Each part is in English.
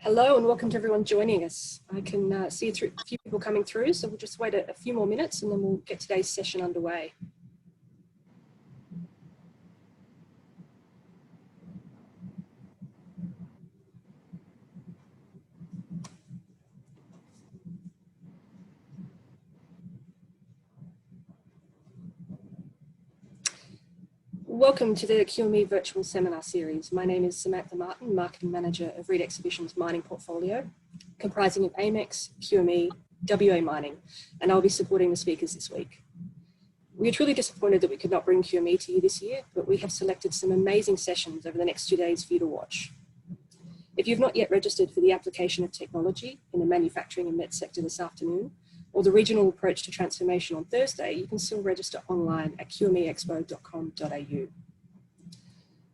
Hello and welcome to everyone joining us. I can see a few people coming through, so we'll just wait a few more minutes and then we'll get today's session underway. Welcome to the QME virtual seminar series. My name is Samantha Martin, Marketing Manager of Reed Exhibition's mining portfolio, comprising of Amex, QME, WA Mining, and I'll be supporting the speakers this week. We are truly disappointed that we could not bring QME to you this year, but we have selected some amazing sessions over the next 2 days for you to watch. If you've not yet registered for the application of technology in the manufacturing and met sector this afternoon, or the regional approach to transformation on Thursday, you can still register online at qmeexpo.com.au.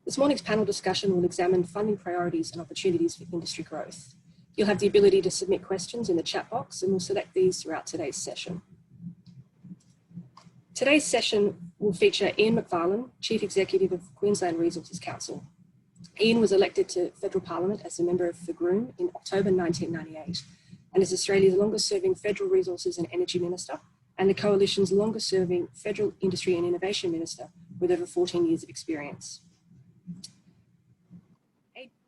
This morning's panel discussion will examine funding priorities and opportunities for industry growth. You'll have the ability to submit questions in the chat box and we'll select these throughout today's session. Today's session will feature Ian Macfarlane, Chief Executive of Queensland Resources Council. Ian was elected to Federal Parliament as a member of the Groom in October 1998 and is Australia's longest-serving Federal Resources and Energy Minister and the Coalition's longest-serving Federal Industry and Innovation Minister with over 14 years of experience.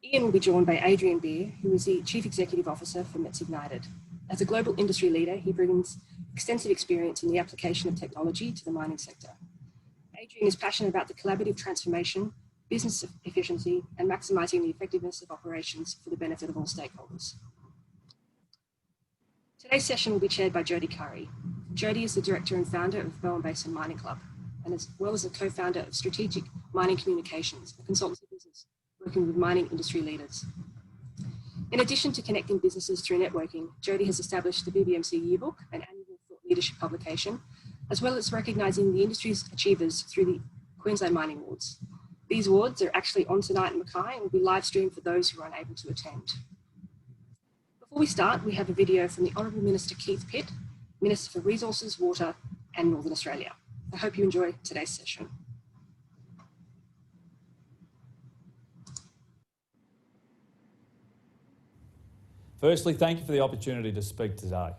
Ian will be joined by Adrian Beer, who is the Chief Executive Officer for Mets Ignited. As a global industry leader, he brings extensive experience in the application of technology to the mining sector. Adrian is passionate about the collaborative transformation, business efficiency, and maximising the effectiveness of operations for the benefit of all stakeholders. Today's session will be chaired by Jodie Currie. Jodie is the director and founder of Bowen Basin Mining Club, and as well as a co-founder of Strategic Mining Communications, a consultancy business working with mining industry leaders. In addition to connecting businesses through networking, Jodie has established the BBMC Yearbook, an annual thought leadership publication, as well as recognising the industry's achievers through the Queensland Mining Awards. These awards are actually on tonight in Mackay and will be live streamed for those who are unable to attend. Before we start, we have a video from the Honourable Minister Keith Pitt, Minister for Resources, Water and Northern Australia. I hope you enjoy today's session. Firstly, thank you for the opportunity to speak today.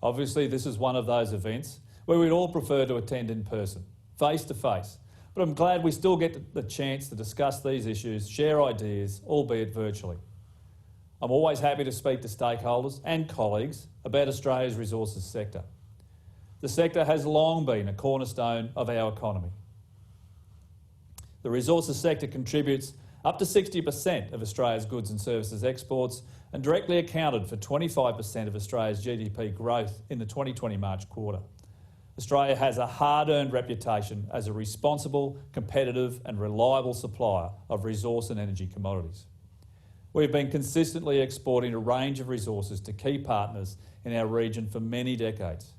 Obviously, this is one of those events where we'd all prefer to attend in person, face to face, but I'm glad we still get the chance to discuss these issues, share ideas, albeit virtually. I'm always happy to speak to stakeholders and colleagues about Australia's resources sector. The sector has long been a cornerstone of our economy. The resources sector contributes up to 60% of Australia's goods and services exports and directly accounted for 25% of Australia's GDP growth in the 2020 March quarter. Australia has a hard-earned reputation as a responsible, competitive and reliable supplier of resource and energy commodities. We've been consistently exporting a range of resources to key partners in our region for many decades.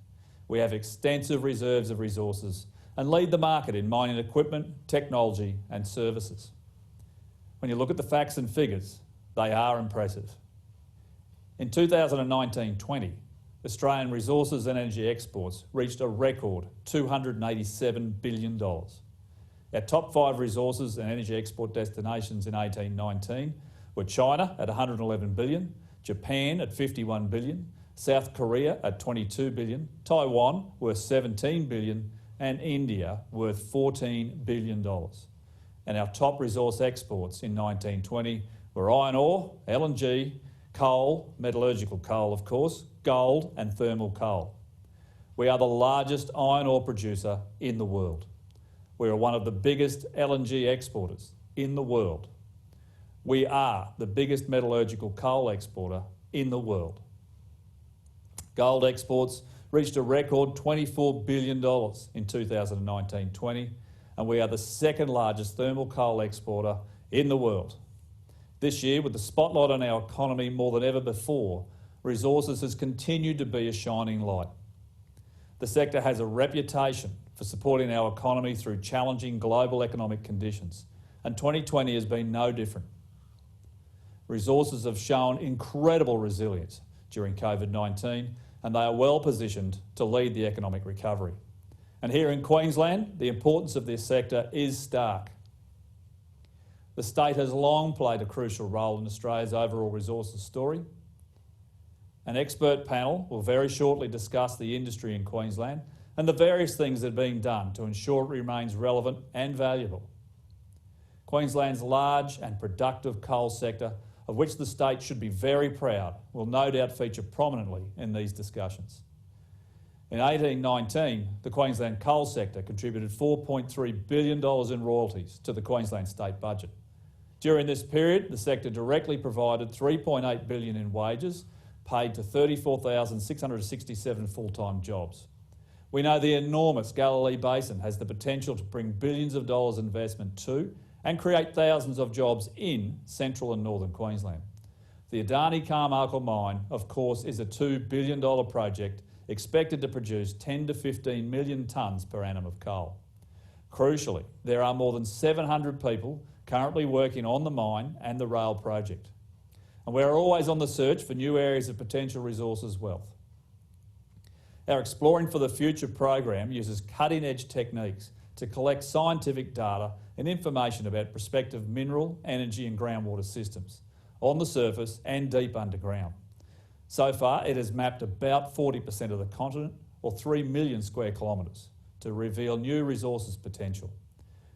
We have extensive reserves of resources and lead the market in mining equipment, technology and services. When you look at the facts and figures, they are impressive. In 2019-20, Australian resources and energy exports reached a record $287 billion. Our top 5 resources and energy export destinations in 18-19 were China at $111 billion, Japan at $51 billion, South Korea at $22 billion, Taiwan worth $17 billion, and India worth $14 billion. And our top resource exports in 19-20 were iron ore, LNG, coal, metallurgical coal of course, gold and thermal coal. We are the largest iron ore producer in the world. We are one of the biggest LNG exporters in the world. We are the biggest metallurgical coal exporter in the world. Gold exports reached a record $24 billion in 2019-20, and we are the second largest thermal coal exporter in the world. This year, with the spotlight on our economy more than ever before, resources has continued to be a shining light. The sector has a reputation for supporting our economy through challenging global economic conditions, and 2020 has been no different. Resources have shown incredible resilience during COVID-19 and they are well positioned to lead the economic recovery. And here in Queensland, the importance of this sector is stark. The state has long played a crucial role in Australia's overall resources story. An expert panel will very shortly discuss the industry in Queensland and the various things that are being done to ensure it remains relevant and valuable. Queensland's large and productive coal sector, of which the state should be very proud, will no doubt feature prominently in these discussions. In 1819, the Queensland coal sector contributed $4.3 billion in royalties to the Queensland state budget. During this period, the sector directly provided $3.8 billion in wages paid to 34,667 full-time jobs. We know the enormous Galilee Basin has the potential to bring billions of dollars investment to and create thousands of jobs in central and northern Queensland. The Adani Carmichael mine, of course, is a $2 billion project expected to produce 10 to 15 million tonnes per annum of coal. Crucially, there are more than 700 people currently working on the mine and the rail project. And we're always on the search for new areas of potential resources wealth. Our Exploring for the Future program uses cutting-edge techniques to collect scientific data and information about prospective mineral, energy and groundwater systems on the surface and deep underground. So far, it has mapped about 40% of the continent, or 3 million square kilometres, to reveal new resources potential.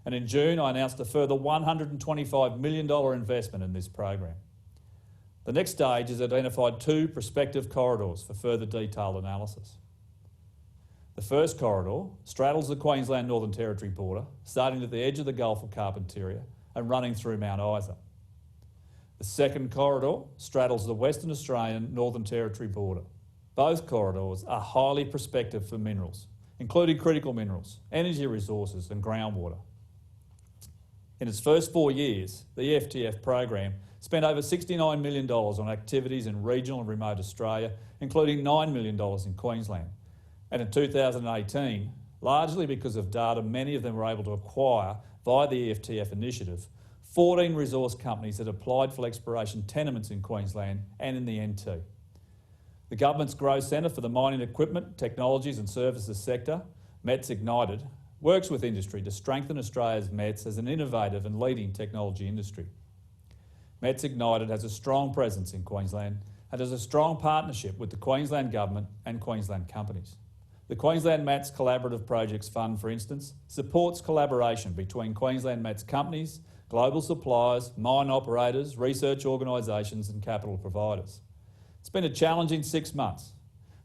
And in June, I announced a further $125 million investment in this program. The next stage has identified 2 prospective corridors for further detailed analysis. The first corridor straddles the Queensland Northern Territory border, starting at the edge of the Gulf of Carpentaria and running through Mount Isa. The second corridor straddles the Western Australian Northern Territory border. Both corridors are highly prospective for minerals, including critical minerals, energy resources and groundwater. In its first 4 years, the FTF program spent over $69 million on activities in regional and remote Australia, including $9 million in Queensland. And in 2018, largely because of data many of them were able to acquire via the FTF initiative, 14 resource companies had applied for exploration tenements in Queensland and in the NT. The government's Growth Centre for the Mining Equipment, Technologies and Services sector, METS Ignited, works with industry to strengthen Australia's METS as an innovative and leading technology industry. METS Ignited has a strong presence in Queensland and has a strong partnership with the Queensland Government and Queensland companies. The Queensland METS Collaborative Projects Fund, for instance, supports collaboration between Queensland METS companies, global suppliers, mine operators, research organisations and capital providers. It's been a challenging 6 months,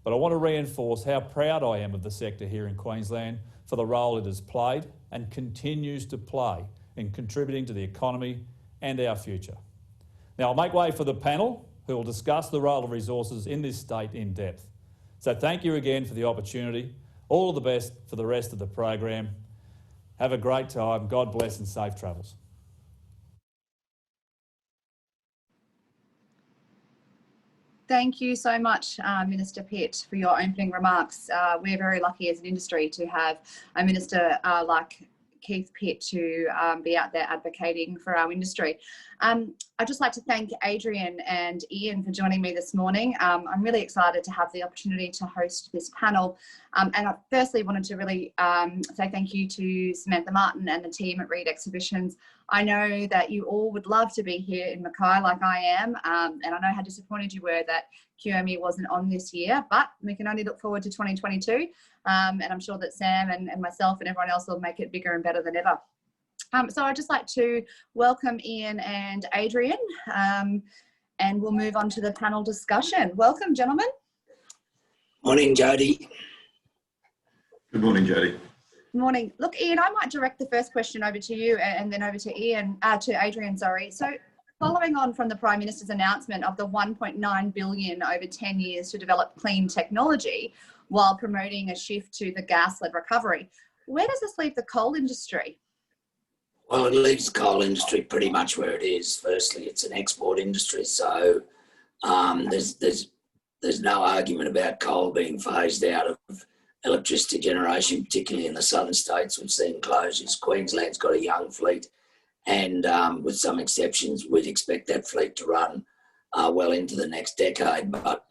but I want to reinforce how proud I am of the sector here in Queensland for the role it has played and continues to play in contributing to the economy and our future. Now I'll make way for the panel who will discuss the role of resources in this state in depth. So thank you again for the opportunity. All of the best for the rest of the program. Have a great time. God bless and safe travels. Thank you so much, Minister Pitt, for your opening remarks. We're very lucky as an industry to have a minister like Keith Pitt to be out there advocating for our industry. I'd just like to thank Adrian and Ian for joining me this morning. I'm really excited to have the opportunity to host this panel. And I firstly wanted to really say thank you to Samantha Martin and the team at Reed Exhibitions. I know that you all would love to be here in Mackay like I am, and I know how disappointed you were that QME wasn't on this year, but we can only look forward to 2022. And I'm sure that Sam and myself and everyone else will make it bigger and better than ever. So I'd just like to welcome Ian and Adrian, and we'll move on to the panel discussion. Welcome, gentlemen. Morning, Jodie. Good morning, Jodie. Morning. Look, Ian, I might direct the first question over to you and then over to Adrian, sorry. So following on from the Prime Minister's announcement of the $1.9 billion over 10 years to develop clean technology while promoting a shift to the gas-led recovery, where does this leave the coal industry? Well, it leaves the coal industry pretty much where it is. Firstly, it's an export industry, so there's no argument about coal being phased out of electricity generation, particularly in the southern states. We've seen closures. Queensland's got a young fleet, and with some exceptions, we'd expect that fleet to run well into the next decade. But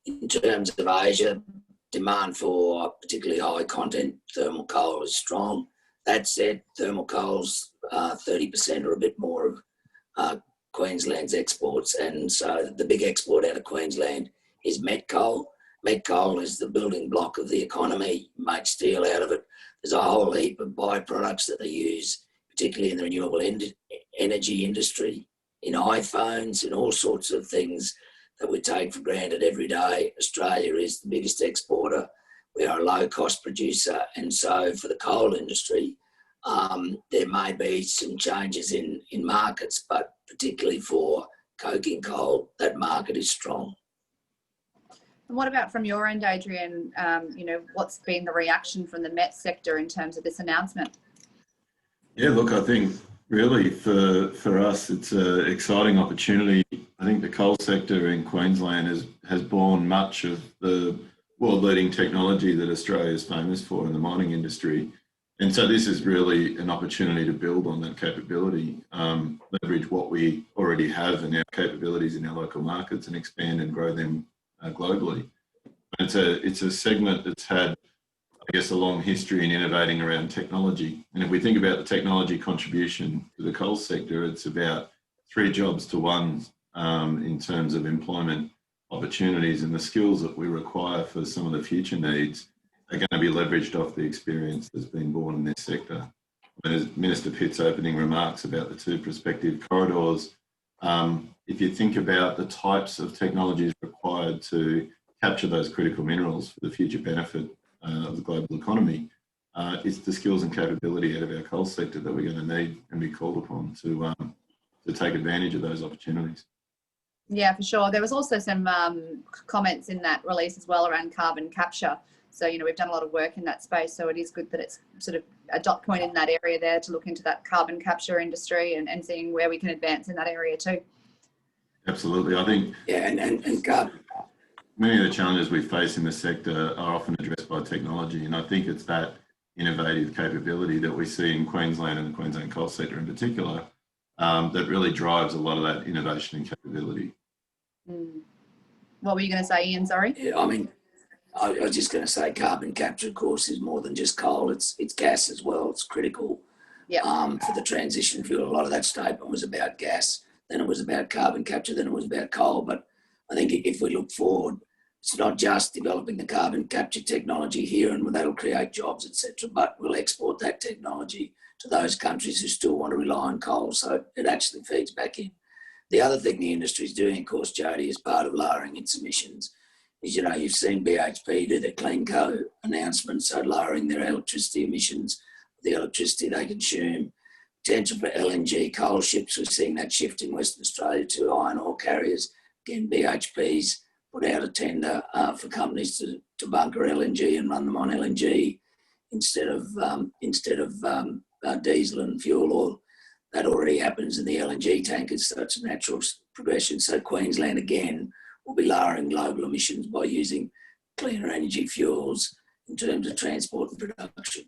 in terms of Asia, demand for particularly high content thermal coal is strong. That said, thermal coal's 30% or a bit more of Queensland's exports. And so the big export out of Queensland is met coal. Met coal is the building block of the economy, make steel out of it. There's a whole heap of byproducts that they use, particularly in the renewable energy industry, in iPhones, and all sorts of things that we take for granted every day. Australia is the biggest exporter. We are a low-cost producer. And so for the coal industry, there may be some changes in markets, but particularly for coking coal, that market is strong. And what about from your end, Adrian? What's been the reaction from the met sector in terms of this announcement? Yeah, look, I think really for us, it's an exciting opportunity. I think the coal sector in Queensland has borne much of the world-leading technology that Australia is famous for in the mining industry. And so this is really an opportunity to build on that capability, leverage what we already have and our capabilities in our local markets and expand and grow them globally. It's a segment that's had, I guess, a long history in innovating around technology. And if we think about the technology contribution to the coal sector, it's about 3 jobs to 1 in terms of employment opportunities, and the skills that we require for some of the future needs are going to be leveraged off the experience that's been born in this sector. As Minister Pitt's opening remarks about the 2 prospective corridors, if you think about the types of technologies required to capture those critical minerals for the future benefit of the global economy, it's the skills and capability out of our coal sector that we're going to need and be called upon to take advantage of those opportunities. Yeah, for sure. There was also some comments in that release as well around carbon capture. So, we've done a lot of work in that space. So it is good that it's sort of a dot point in that area there to look into that carbon capture industry and seeing where we can advance in that area too. Absolutely. I think and carbon. Many of the challenges we face in the sector are often addressed by technology. And I think it's that innovative capability that we see in Queensland and the Queensland coal sector in particular that really drives a lot of that innovation and capability. What were you going to say, Ian? Sorry. Yeah, I mean, I was just going to say carbon capture, of course, is more than just coal. It's gas as well. It's critical for the transition fuel. A lot of that statement was about gas. Then it was about carbon capture. Then it was about coal. But I think if we look forward, it's not just developing the carbon capture technology here and that'll create jobs, etc. But we'll export that technology to those countries who still want to rely on coal. So it actually feeds back in. The other thing the industry is doing, of course, Jodie, as part of lowering its emissions, is, you've seen BHP do their Clean Co announcement, so lowering their electricity emissions, the electricity they consume, potential for LNG coal ships. We're seeing that shift in Western Australia to iron ore carriers. Again, BHP's put out a tender for companies to bunker LNG and run them on LNG instead of diesel and fuel oil. That already happens in the LNG tankers, so it's a natural progression. So Queensland, again, will be lowering global emissions by using cleaner energy fuels in terms of transport and production.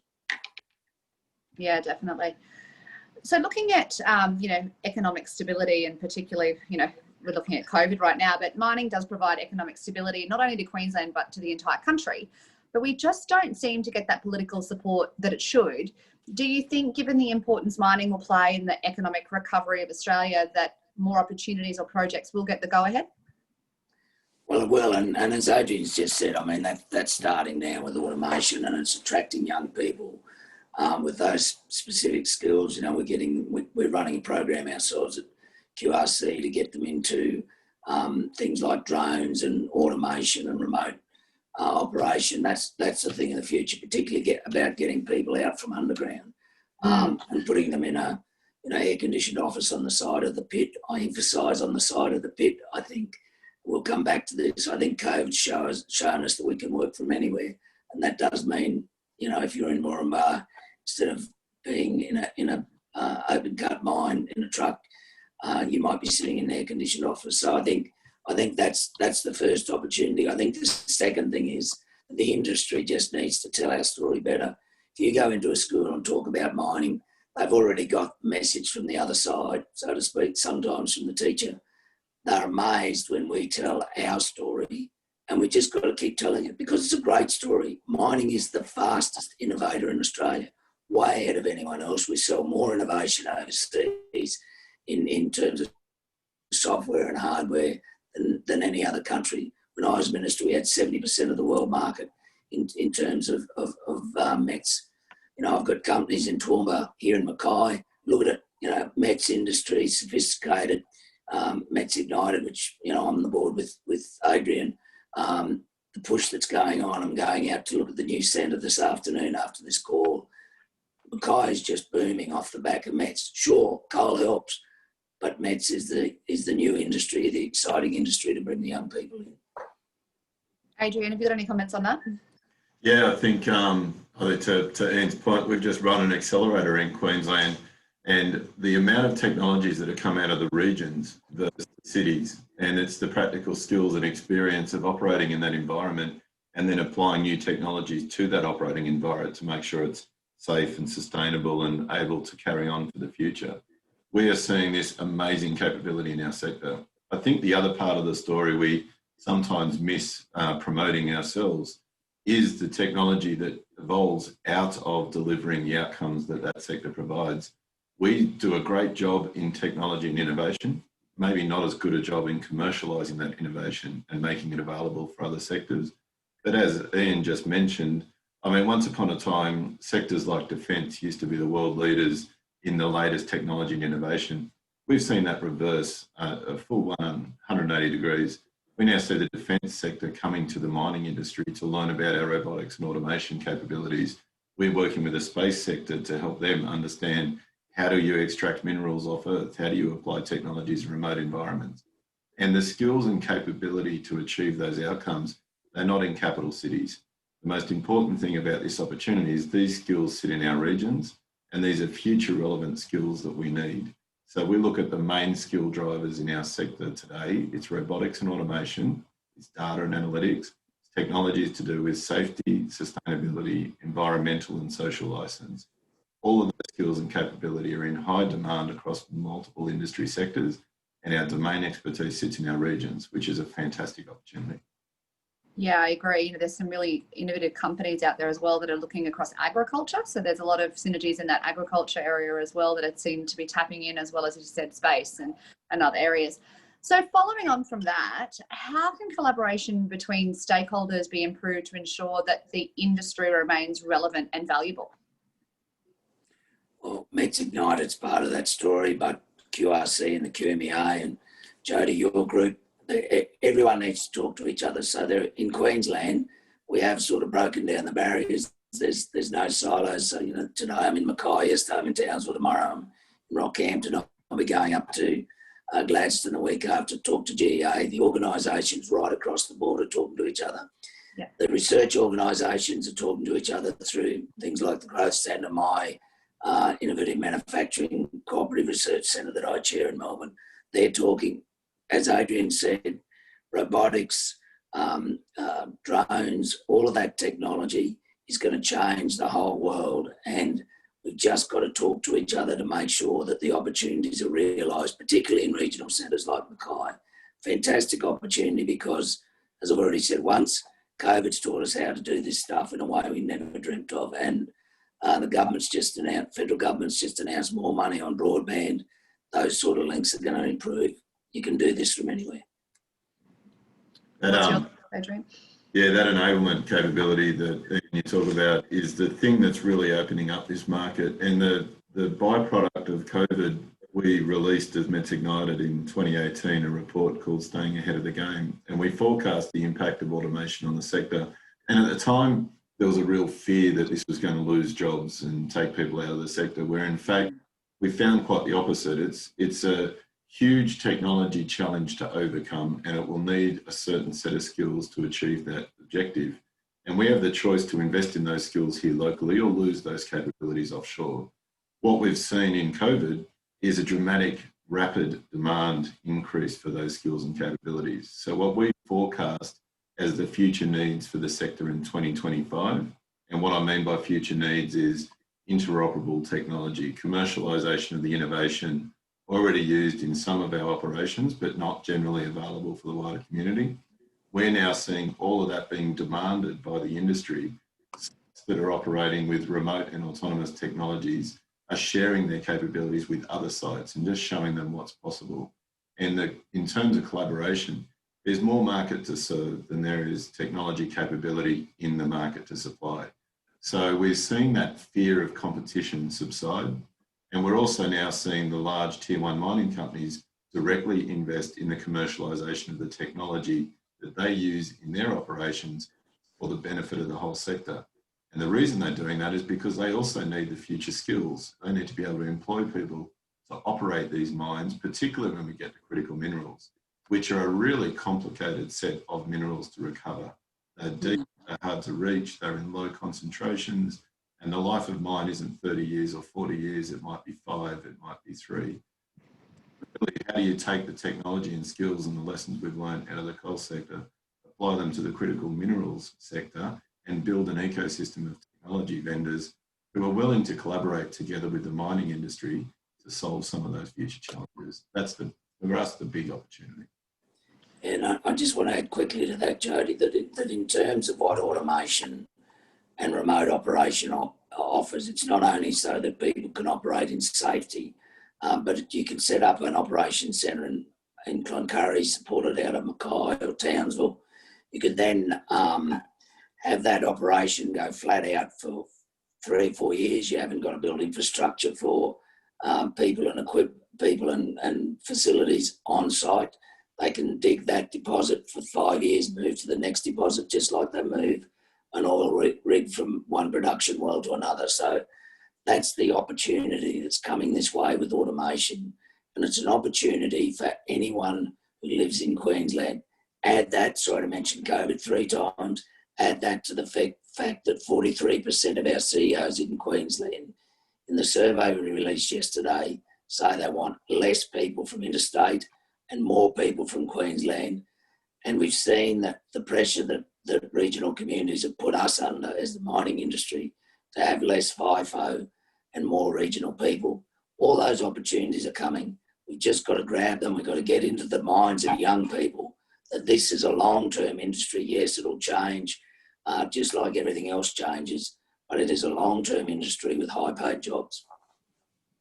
Yeah, definitely. So looking at, economic stability, and particularly, we're looking at COVID right now, but mining does provide economic stability, not only to Queensland, but to the entire country. But we just don't seem to get that political support that it should. Do you think, given the importance mining will play in the economic recovery of Australia, that more opportunities or projects will get the go-ahead? Well, it will, and as Adrian's just said, I mean, that's starting now with automation, and it's attracting young people with those specific skills. We're running a program ourselves at QRC to get them into things like drones and automation and remote operation. That's the thing in the future, particularly about getting people out from underground and putting them in a air-conditioned office on the side of the pit. I emphasise on the side of the pit. I think we'll come back to this. I think COVID's shown us that we can work from anywhere, and that does mean, if you're in Moranbah, instead of being in a open cut mine in a truck, you might be sitting in an air-conditioned office. So I think that's the first opportunity. I think the second thing is the industry just needs to tell our story better. If you go into a school and talk about mining, they've already got the message from the other side, so to speak, sometimes from the teacher. They're amazed when we tell our story, and we just got to keep telling it because it's a great story. Mining is the fastest innovator in Australia. way ahead of anyone else. We sell more innovation overseas in terms of software and hardware than any other country. When I was minister, we had 70% of the world market in terms of METs. You know, I've got companies in Toowoomba, here in Mackay. Look at it, you know, METs industry, sophisticated, METs Ignited, which, you know, I'm on the board with Adrian. The push that's going on, I'm going out to look at the new centre this afternoon after this call. Mackay is just booming off the back of METs. Sure, coal helps, but METs is the new industry, the exciting industry to bring the young people in. Adrian, have you got any comments on that? Yeah, I think to Ian's point, we've just run an accelerator in Queensland, and the amount of technologies that have come out of the regions versus the cities, and it's the practical skills and experience of operating in that environment and then applying new technologies to that operating environment to make sure it's safe and sustainable and able to carry on for the future. We are seeing this amazing capability in our sector. I think the other part of the story we sometimes miss promoting ourselves is the technology that evolves out of delivering the outcomes that that sector provides. We do a great job in technology and innovation, maybe not as good a job in commercialising that innovation and making it available for other sectors. But as Ian just mentioned, I mean, once upon a time, sectors like defence used to be the world leaders in the latest technology and innovation. We've seen that reverse a full 180 degrees. We now see the defence sector coming to the mining industry to learn about our robotics and automation capabilities. We're working with the space sector to help them understand how do you extract minerals off Earth? How do you apply technologies in remote environments? And the skills and capability to achieve those outcomes, they're not in capital cities. The most important thing about this opportunity is these skills sit in our regions, and these are future relevant skills that we need. So we look at the main skill drivers in our sector today. It's robotics and automation, it's data and analytics, it's technologies to do with safety, sustainability, environmental and social license. All of those skills and capability are in high demand across multiple industry sectors, and our domain expertise sits in our regions, which is a fantastic opportunity. Yeah, I agree. You know, there's some really innovative companies out there as well that are looking across agriculture. So there's a lot of synergies in that agriculture area as well that it seemed to be tapping in, as well as you said, space and other areas. So following on from that, how can collaboration between stakeholders be improved to ensure that the industry remains relevant and valuable? Well, METs Ignited's part of that story, but QRC and the QMEA and Jodie, your group, everyone needs to talk to each other. So there, in Queensland, we have sort of broken down the barriers. There's no silos. So, you know, today I'm in Mackay, yesterday I'm in Townsville, tomorrow I'm in Rockhampton. I'll be going up to Gladstone the week after to talk to GEA. The organisations right across the board are talking to each other. Yeah. The research organisations are talking to each other through things like the Growth Centre, my Innovative Manufacturing Cooperative Research Centre that I chair in Melbourne. They're talking, as Adrian said, robotics, drones, all of that technology is going to change the whole world, and we've just got to talk to each other to make sure that the opportunities are realised, particularly in regional centres like Mackay. Fantastic opportunity because, as I've already said once, COVID's taught us how to do this stuff in a way we never dreamt of, and the government's just announced, federal government's just announced more money on broadband. Those sort of links are going to improve. You can do this from anywhere. Adrian? Yeah, that enablement capability that you talk about is the thing that's really opening up this market. And the byproduct of COVID, we released as METs Ignited in 2018 a report called Staying Ahead of the Game. And we forecast the impact of automation on the sector. And at the time, there was a real fear that this was going to lose jobs and take people out of the sector, where in fact, we found quite the opposite. It's a huge technology challenge to overcome, and it will need a certain set of skills to achieve that objective. And we have the choice to invest in those skills here locally or lose those capabilities offshore. What we've seen in COVID is a dramatic, rapid demand increase for those skills and capabilities. So what we forecast as the future needs for the sector in 2025, and what I mean by future needs is interoperable technology, commercialisation of the innovation already used in some of our operations, but not generally available for the wider community. We're now seeing all of that being demanded by the industry. sites that are operating with remote and autonomous technologies are sharing their capabilities with other sites and just showing them what's possible. And in terms of collaboration, there's more market to serve than there is technology capability in the market to supply. So we're seeing that fear of competition subside. And we're also now seeing the large tier one mining companies directly invest in the commercialisation of the technology that they use in their operations for the benefit of the whole sector. And the reason they're doing that is because they also need the future skills. They need to be able to employ people to operate these mines, particularly when we get to critical minerals, which are a really complicated set of minerals to recover. They're deep, they're hard to reach, they're in low concentrations, and the life of mine isn't 30 years or 40 years, it might be 5, it might be 3. Really, how do you take the technology and skills and the lessons we've learned out of the coal sector, apply them to the critical minerals sector, and build an ecosystem of technology vendors who are willing to collaborate together with the mining industry to solve some of those future challenges? That's, for us, the big opportunity. And I just want to add quickly to that, Jodie, that in terms of what automation and remote operation offers, it's not only so that people can operate in safety, but you can set up an operations centre in Currie, supported out of Mackay or Townsville. You could then have that operation go flat out for 3 or 4 years. You haven't got to build infrastructure for people and facilities on site. They can dig that deposit for 5 years, move to the next deposit, just like they move an oil rig from one production well to another. So that's the opportunity that's coming this way with automation. And it's an opportunity for anyone who lives in Queensland. Add that, sorry to mention COVID 3 times, add that to the fact that 43% of our CEOs in Queensland, in the survey we released yesterday, say they want less people from interstate and more people from Queensland. And we've seen that the pressure that regional communities have put us under as the mining industry to have less FIFO and more regional people. All those opportunities are coming. We've just got to grab them. We've got to get into the minds of young people that this is a long-term industry. Yes, it'll change, just like everything else changes, but it is a long-term industry with high-paid jobs.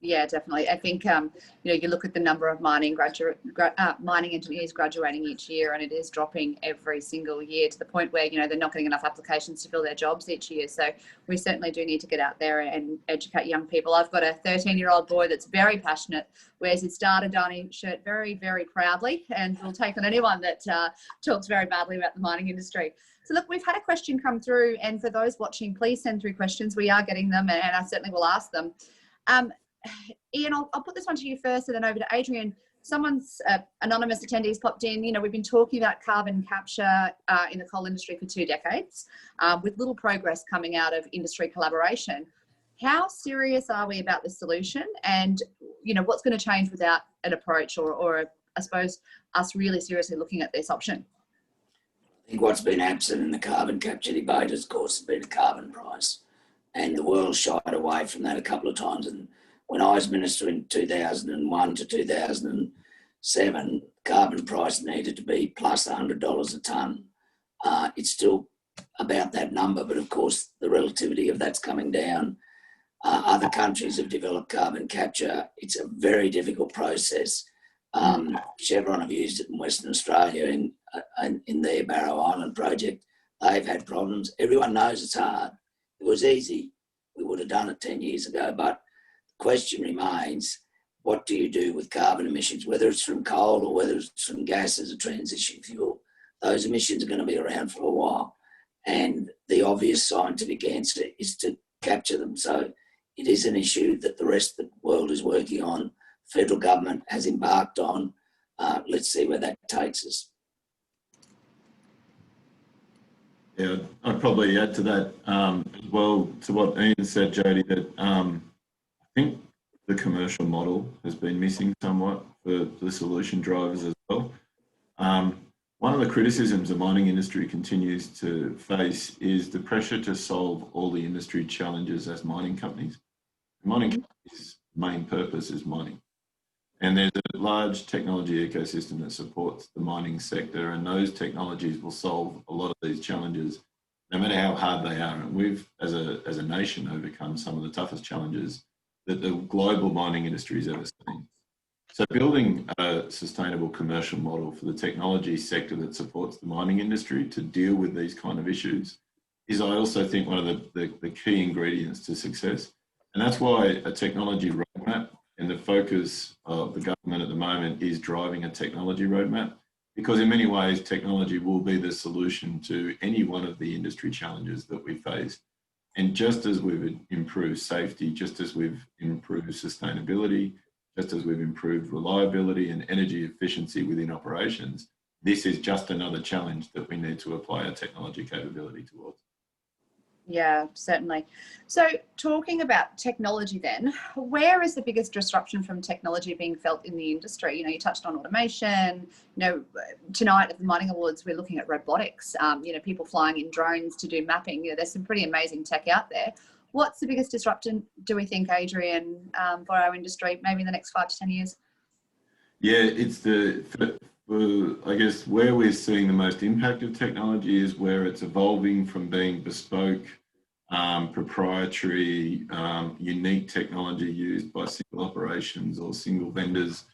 Yeah, definitely. I think, you look at the number of mining engineers graduating each year, and it is dropping every single year to the point where, they're not getting enough applications to fill their jobs each year. So we certainly do need to get out there and educate young people. I've got a 13-year-old boy that's very passionate, wears his Star Adani shirt very, very proudly, and will take on anyone that talks very badly about the mining industry. So look, we've had a question come through, and for those watching, please send through questions. We are getting them, and I certainly will ask them. Ian, I'll put this one to you first and then over to Adrian. Someone's anonymous attendees popped in. We've been talking about carbon capture in the coal industry for 2 decades, with little progress coming out of industry collaboration. How serious are we about the solution? And, what's going to change without an approach or I suppose, us really seriously looking at this option? I think what's been absent in the carbon capture debate, of course, has been a carbon price. And the world shied away from that a couple of times. And when I was Minister in 2001 to 2007, carbon price needed to be plus $100 a tonne. It's still about that number, but of course the relativity of that's coming down. Other countries have developed carbon capture. It's a very difficult process. Chevron have used it in Western Australia in their Barrow Island project. They've had problems. Everyone knows it's hard. It was easy. We would have done it 10 years ago, but the question remains, what do you do with carbon emissions, whether it's from coal or whether it's from gas as a transition fuel? Those emissions are going to be around for a while. And the obvious scientific answer is to capture them. So it is an issue that the rest of the world is working on. Federal government has embarked on. Let's see where that takes us. Yeah, I'd probably add to that as well, to what Ian said, Jodie, that I think the commercial model has been missing somewhat for the solution drivers as well. One of the criticisms the mining industry continues to face is the pressure to solve all the industry challenges as mining companies. Mining companies' main purpose is mining. And there's a large technology ecosystem that supports the mining sector, and those technologies will solve a lot of these challenges. no matter how hard they are. And we've, as a nation, overcome some of the toughest challenges that the global mining industry has ever seen. So building a sustainable commercial model for the technology sector that supports the mining industry to deal with these kind of issues is, I also think, one of the key ingredients to success. And that's why a technology roadmap, and the focus of the government at the moment is driving a technology roadmap, because in many ways technology will be the solution to any one of the industry challenges that we face. And just as we've improved safety, just as we've improved sustainability, just as we've improved reliability and energy efficiency within operations, this is just another challenge that we need to apply our technology capability towards. Yeah, certainly. So talking about technology then, where is the biggest disruption from technology being felt in the industry? You know, you touched on automation. You know, tonight at the Mining Awards, we're looking at robotics, you know, people flying in drones to do mapping. You know, there's some pretty amazing tech out there. What's the biggest disruption, do we think, Adrian, for our industry, maybe in the next 5 to 10 years? Yeah, it's I guess where we're seeing the most impact of technology is where it's evolving from being bespoke, proprietary, unique technology used by single operations or single vendors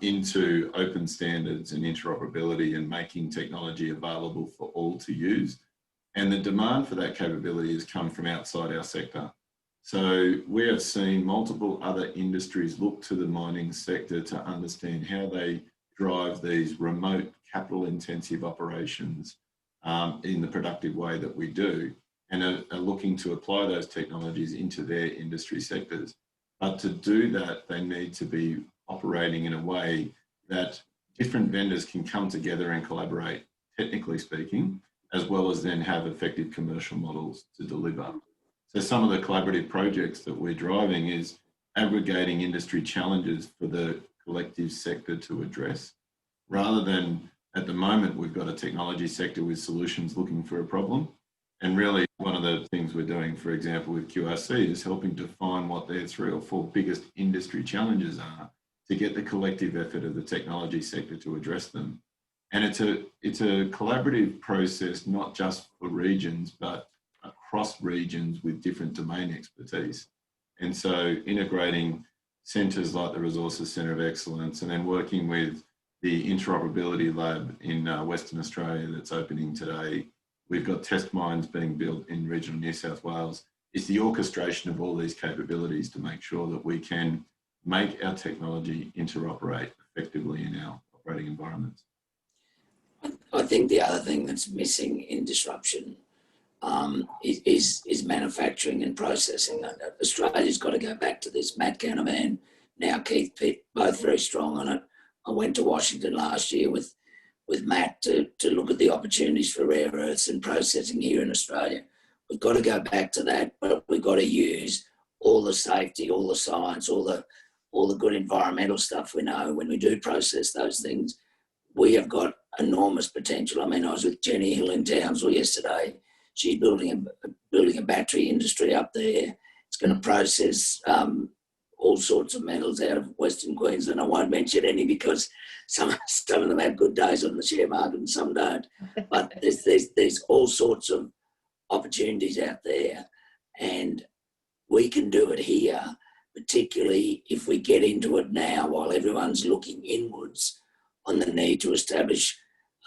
into open standards and interoperability, and making technology available for all to use. And the demand for that capability has come from outside our sector. So we have seen multiple other industries look to the mining sector to understand how they drive these remote capital intensive operations in the productive way that we do, and are looking to apply those technologies into their industry sectors. But to do that, they need to be operating in a way that different vendors can come together and collaborate, technically speaking, as well as then have effective commercial models to deliver. So some of the collaborative projects that we're driving is aggregating industry challenges for the collective sector to address, rather than at the moment we've got a technology sector with solutions looking for a problem. And really one of the things we're doing, for example, with QRC is helping define what their 3 or 4 biggest industry challenges are to get the collective effort of the technology sector to address them. And it's a collaborative process, not just for regions, but across regions with different domain expertise. And so integrating centres like the Resources Centre of Excellence, and then working with the Interoperability Lab in Western Australia that's opening today. We've got test mines being built in regional New South Wales. It's the orchestration of all these capabilities to make sure that we can make our technology interoperate effectively in our operating environments. I think the other thing that's missing in disruption is manufacturing and processing. Australia's got to go back to this. Matt Canavan, now Keith Pitt, both very strong on it. I went to Washington last year with Matt to look at the opportunities for rare earths and processing here in Australia. We've got to go back to that, but we've got to use all the safety, all the science, all the good environmental stuff we know when we do process those things. We have got enormous potential. I mean, I was with Jenny Hill in Townsville yesterday. She's building a battery industry up there. It's going to process all sorts of metals out of Western Queensland. I won't mention any because some of them have good days on the share market and some don't. But there's all sorts of opportunities out there, and we can do it here, particularly if we get into it now while everyone's looking inwards on the need to establish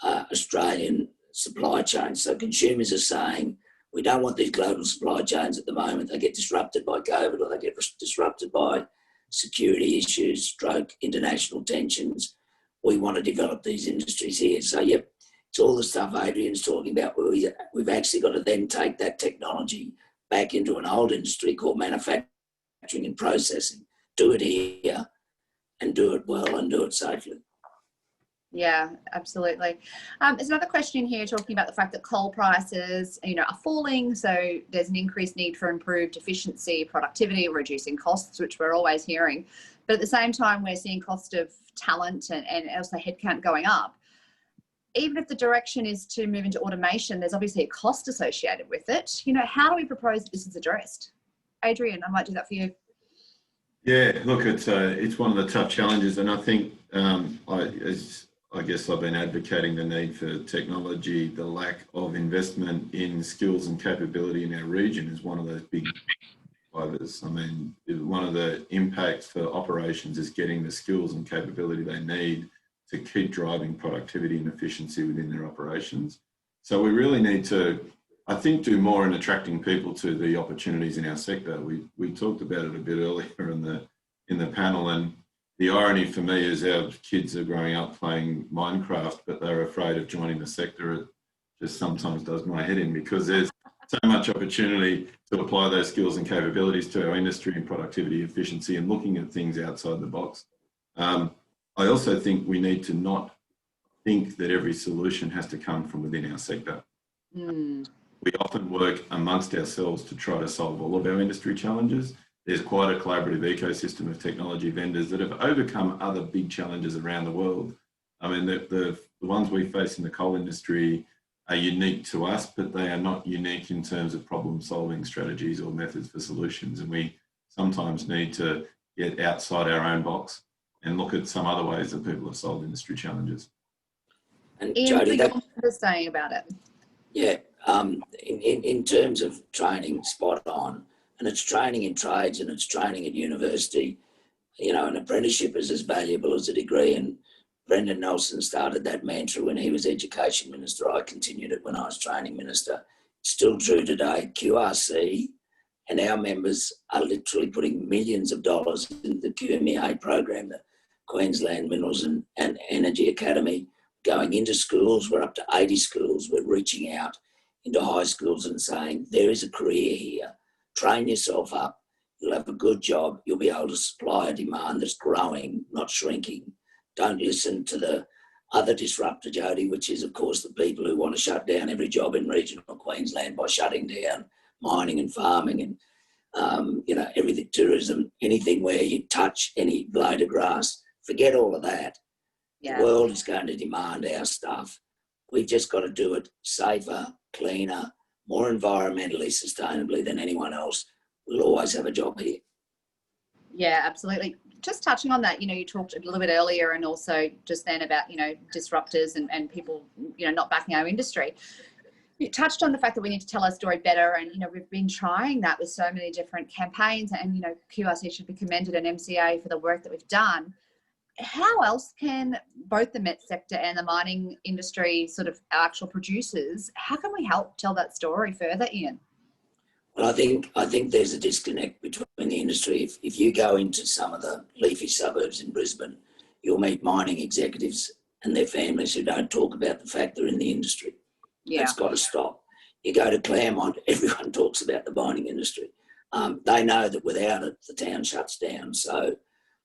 Australian supply chains. So consumers are saying, we don't want these global supply chains at the moment. They get disrupted by COVID, or they get disrupted by security issues, stroke international tensions. We want to develop these industries here. So, yep, it's all the stuff Adrian's talking about, where we've actually got to then take that technology back into an old industry called manufacturing and processing, do it here and do it well and do it safely. Yeah, absolutely. There's another question here talking about the fact that coal prices, are falling. So there's an increased need for improved efficiency, productivity, reducing costs, which we're always hearing. But at the same time, we're seeing cost of talent and also headcount going up. Even if the direction is to move into automation, there's obviously a cost associated with it. How do we propose this is addressed? Adrian, I might do that for you. I guess I've been advocating the need for technology. The lack of investment in skills and capability in our region is one of those big drivers. I mean, one of the impacts for operations is getting the skills and capability they need to keep driving productivity and efficiency within their operations. So we really need to, I think, do more in attracting people to the opportunities in our sector. We talked about it a bit earlier in the panel, and the irony for me is our kids are growing up playing Minecraft, but they're afraid of joining the sector. It just sometimes does my head in, because there's so much opportunity to apply those skills and capabilities to our industry and productivity, efficiency, and looking at things outside the box. I also think we need to not think that every solution has to come from within our sector. We often work amongst ourselves to try to solve all of our industry challenges. There's quite a collaborative ecosystem of technology vendors that have overcome other big challenges around the world. I mean, the ones we face in the coal industry are unique to us, but they are not unique in terms of problem-solving strategies or methods for solutions. And we sometimes need to get outside our own box and look at some other ways that people have solved industry challenges. And Ian, Jodie, what you're saying about it? Yeah, in terms of training, spot on. And it's training in trades and it's training at university. You know, an apprenticeship is as valuable as a degree. And Brendan Nelson started that mantra when he was Education Minister. I continued it when I was Training Minister. It's still true today. QRC and our members are literally putting millions of dollars into the QMEA program, the Queensland Minerals and Energy Academy, going into schools. We're up to 80 schools. We're reaching out into high schools and saying, there is a career here. Train yourself up. You'll have a good job. You'll be able to supply a demand that's growing, not shrinking. Don't listen to the other disruptor, Jodie, which is, of course, the people who want to shut down every job in regional Queensland by shutting down mining and farming and, you know, everything, tourism, anything where you touch any blade of grass. Forget all of that. Yeah. The world is going to demand our stuff. We've just got to do it safer, cleaner, more environmentally sustainably than anyone else. We'll always have a job here. Yeah, absolutely. Just touching on that, you know, you talked a little bit earlier and also just then about, you know, disruptors and people, you know, not backing our industry. You touched on the fact that we need to tell our story better, and, you know, we've been trying that with so many different campaigns, and, you know, QRC should be commended, and MCA for the work that we've done. How else can both the met sector and the mining industry, sort of our actual producers, how can we help tell that story further, Ian? Well, I think there's a disconnect between the industry. If you go into some of the leafy suburbs in Brisbane, you'll meet mining executives and their families who don't talk about the fact they're in the industry. Yeah. That's got to stop. You go to Claremont, everyone talks about the mining industry. They know that without it, the town shuts down. So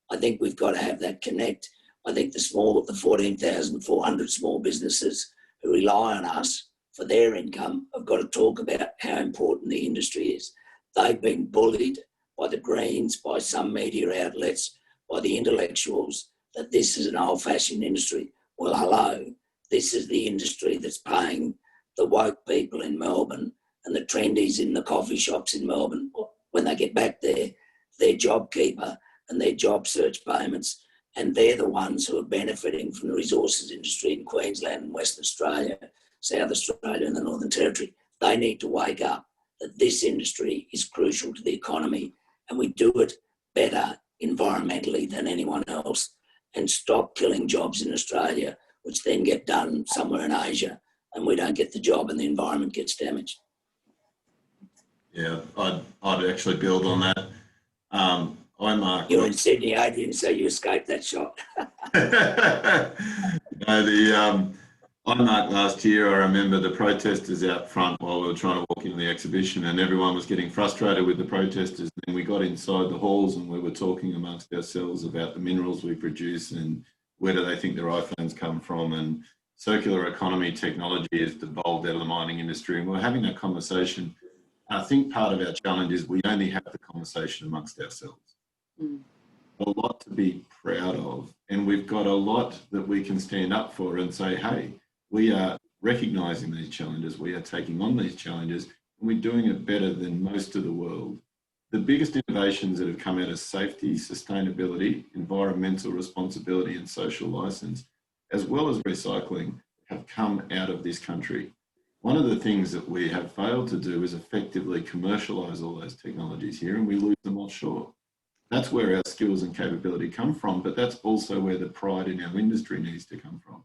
I think we've got to have that connect. I think the 14,400 small businesses who rely on us for their income have got to talk about how important the industry is. They've been bullied by the Greens, by some media outlets, by the intellectuals, that this is an old-fashioned industry. Well, hello, this is the industry that's paying the woke people in Melbourne and the trendies in the coffee shops in Melbourne, when they get back there, their JobKeeper and their job search payments, and they're the ones who are benefiting from the resources industry in Queensland and Western Australia, South Australia and the Northern Territory. They need to wake up that this industry is crucial to the economy, and we do it better environmentally than anyone else, and stop killing jobs in Australia, which then get done somewhere in Asia, and we don't get the job and the environment gets damaged. Yeah, I'd actually build on that. You're in Sydney, Adrian, so you escaped that shot. No, I marked last year, I remember the protesters out front while we were trying to walk into the exhibition, and everyone was getting frustrated with the protesters. Then we got inside the halls and we were talking amongst ourselves about the minerals we produce and where do they think their iPhones come from, and circular economy technology has devolved out of the mining industry, and we're having that conversation. I think part of our challenge is we only have the conversation amongst ourselves. A lot to be proud of, and we've got a lot that we can stand up for and say, hey, we are recognising these challenges, we are taking on these challenges, and we're doing it better than most of the world. The biggest innovations that have come out of safety, sustainability, environmental responsibility and social licence as well as recycling, have come out of this country. One of the things that we have failed to do is effectively commercialise all those technologies here, and we lose them offshore. That's where our skills and capability come from, but that's also where the pride in our industry needs to come from.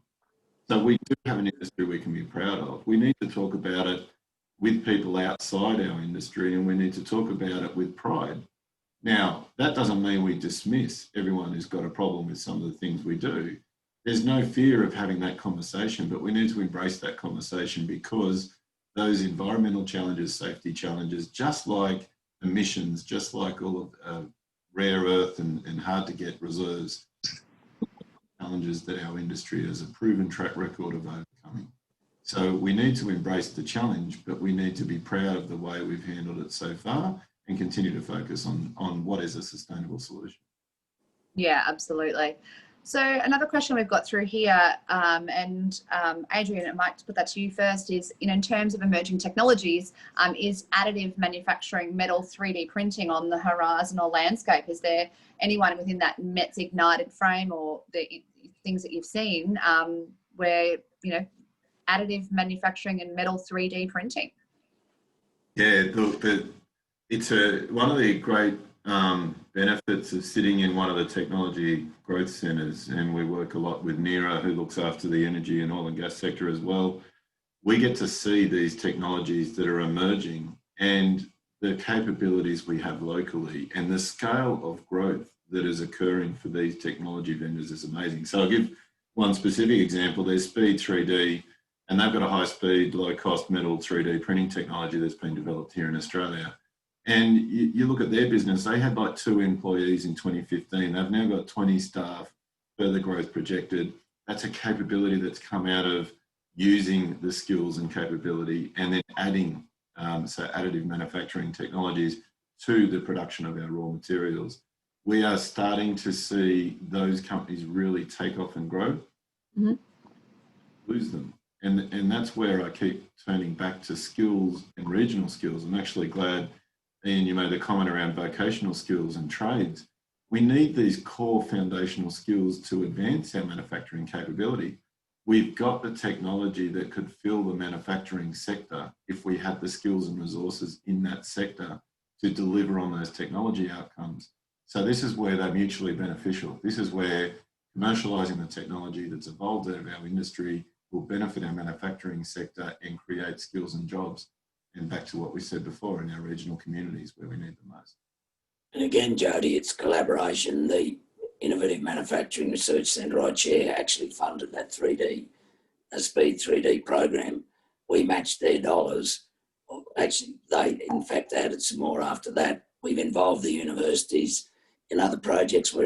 So we do have an industry we can be proud of. We need to talk about it with people outside our industry, and we need to talk about it with pride. Now, that doesn't mean we dismiss everyone who's got a problem with some of the things we do. There's no fear of having that conversation, but we need to embrace that conversation, because those environmental challenges, safety challenges, just like emissions, just like all of rare earth and hard to get reserves, challenges that our industry has a proven track record of overcoming. So we need to embrace the challenge, but we need to be proud of the way we've handled it so far and continue to focus on what is a sustainable solution. Yeah, absolutely. So another question we've got through here, and Adrian, I might put that to you first, is in terms of emerging technologies, is additive manufacturing, metal 3D printing on the horizon or landscape? Is there anyone within that METS ignited frame or the things that you've seen where, additive manufacturing and metal 3D printing? Yeah, look, it's one of the great benefits of sitting in one of the technology growth centres, and we work a lot with NERA, who looks after the energy and oil and gas sector as well. We get to see these technologies that are emerging and the capabilities we have locally, and the scale of growth that is occurring for these technology vendors is amazing. So I'll give one specific example. There's Speed 3D, and they've got a high-speed, low-cost metal 3D printing technology that's been developed here in Australia. And you look at their business, they had like 2 employees in 2015. They've now got 20 staff, further growth projected. That's a capability that's come out of using the skills and capability and then adding, so additive manufacturing technologies to the production of our raw materials. We are starting to see those companies really take off and grow, lose them. And that's where I keep turning back to skills and regional skills. I'm actually glad, Ian, you made the comment around vocational skills and trades. We need these core foundational skills to advance our manufacturing capability. We've got the technology that could fill the manufacturing sector if we had the skills and resources in that sector to deliver on those technology outcomes. So this is where they're mutually beneficial. This is where commercialising the technology that's evolved out of our industry will benefit our manufacturing sector and create skills and jobs. And back to what we said before, in our regional communities where we need them most. And again, Jodie, it's collaboration. The Innovative Manufacturing Research Centre I chair actually funded that Speed 3D program. We matched their dollars. Well, actually, they in fact added some more after that. We've involved the universities in other projects. We're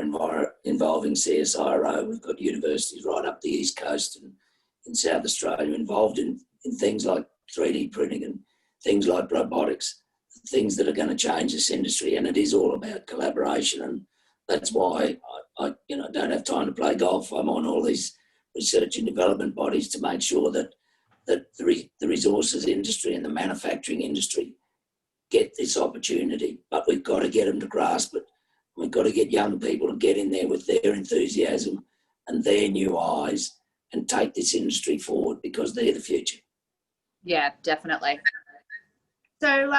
involving CSIRO. We've got universities right up the East Coast and in South Australia involved in things like 3D printing and things like robotics, things that are going to change this industry. And it is all about collaboration. And that's why I don't have time to play golf. I'm on all these research and development bodies to make sure that the resources industry and the manufacturing industry get this opportunity. But we've got to get them to grasp it. We've got to get young people to get in there with their enthusiasm and their new eyes and take this industry forward, because they're the future. Yeah, definitely. So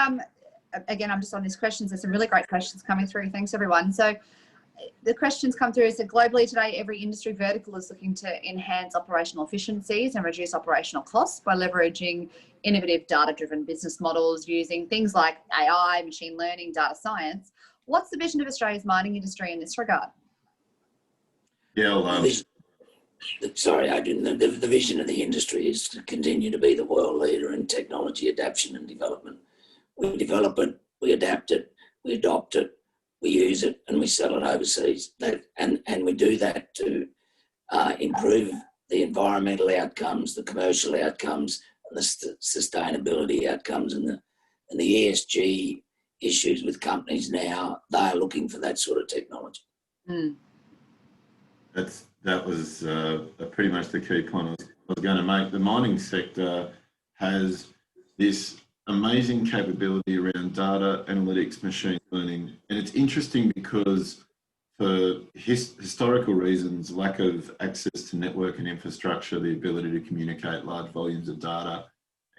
again, I'm just on these questions. There's some really great questions coming through. Thanks, everyone. So the questions come through is that globally today, every industry vertical is looking to enhance operational efficiencies and reduce operational costs by leveraging innovative data-driven business models using things like AI, machine learning, data science. What's the vision of Australia's mining industry in this regard? Yeah, sorry, Adrian, the vision of the industry is to continue to be the world leader in technology adaptation and development. We develop it, we adapt it, we adopt it, we use it, and we sell it overseas. And we do that to improve the environmental outcomes, the commercial outcomes, and the sustainability outcomes, and the ESG issues with companies now. They are looking for that sort of technology. Mm. That was pretty much the key point I was going to make. The mining sector has this amazing capability around data analytics, machine learning. And it's interesting because for historical reasons, lack of access to network and infrastructure, the ability to communicate large volumes of data,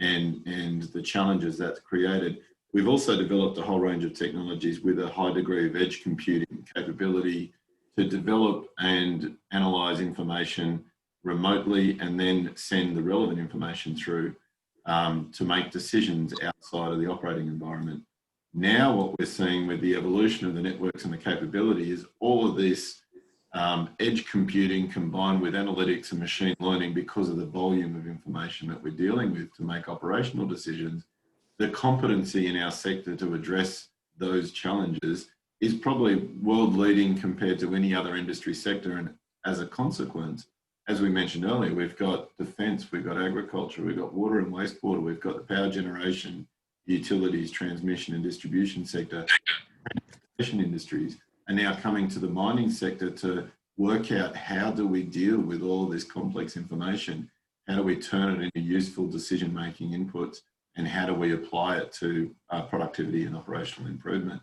and the challenges that's created, we've also developed a whole range of technologies with a high degree of edge computing capability to develop and analyse information remotely and then send the relevant information through to make decisions outside of the operating environment. Now what we're seeing with the evolution of the networks and the capability is all of this edge computing combined with analytics and machine learning, because of the volume of information that we're dealing with to make operational decisions. The competency in our sector to address those challenges is probably world leading compared to any other industry sector. And as a consequence, as we mentioned earlier, we've got defence, we've got agriculture, we've got water and wastewater, we've got the power generation, utilities, transmission and distribution sector. Transportation industries are now coming to the mining sector to work out, how do we deal with all this complex information? How do we turn it into useful decision-making inputs? And how do we apply it to productivity and operational improvement?